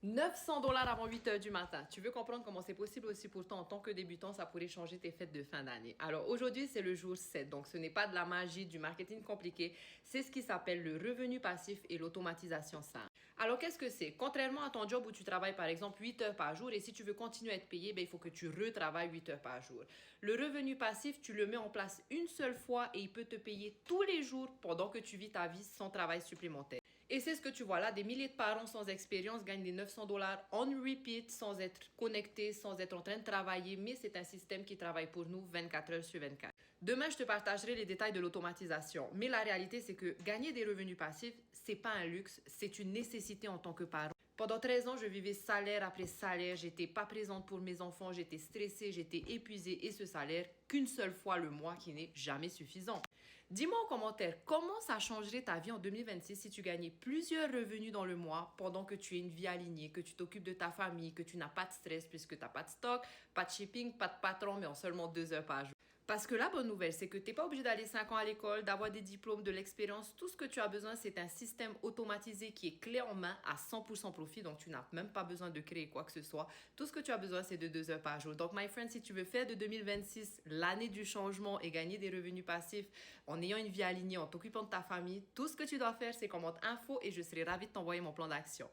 900 $ avant 8 heures du matin. Tu veux comprendre comment c'est possible aussi pour toi en tant que débutant, ça pourrait changer tes fêtes de fin d'année. Alors aujourd'hui, c'est le jour 7, donc ce n'est pas de la magie, du marketing compliqué, c'est ce qui s'appelle le revenu passif et l'automatisation simple. Alors qu'est-ce que c'est? Contrairement à ton job où tu travailles par exemple 8 heures par jour et si tu veux continuer à être payé, il faut que tu retravailles 8 heures par jour. Le revenu passif, tu le mets en place une seule fois et il peut te payer tous les jours pendant que tu vis ta vie sans travail supplémentaire. Et c'est ce que tu vois là, des milliers de parents sans expérience gagnent des 900 $ on repeat sans être connectés, sans être en train de travailler, mais c'est un système qui travaille pour nous 24 heures sur 24. Demain, je te partagerai les détails de l'automatisation, mais la réalité, c'est que gagner des revenus passifs, c'est pas un luxe, c'est une nécessité en tant que parent. Pendant 13 ans, je vivais salaire après salaire, j'étais pas présente pour mes enfants, j'étais stressée, j'étais épuisée et ce salaire qu'une seule fois le mois qui n'est jamais suffisant. Dis-moi en commentaire comment ça changerait ta vie en 2026 si tu gagnais plusieurs revenus dans le mois pendant que tu as une vie alignée, que tu t'occupes de ta famille, que tu n'as pas de stress puisque tu n'as pas de stock, pas de shipping, pas de patron, mais en seulement 2 heures par jour. Parce que la bonne nouvelle, c'est que tu n'es pas obligé d'aller 5 ans à l'école, d'avoir des diplômes, de l'expérience. Tout ce que tu as besoin, c'est un système automatisé qui est clé en main à 100% profit. Donc, tu n'as même pas besoin de créer quoi que ce soit. Tout ce que tu as besoin, c'est de 2 heures par jour. Donc, my friend, si tu veux faire de 2026 l'année du changement et gagner des revenus passifs en ayant une vie alignée, en t'occupant de ta famille, tout ce que tu dois faire, c'est commente info et je serai ravie de t'envoyer mon plan d'action.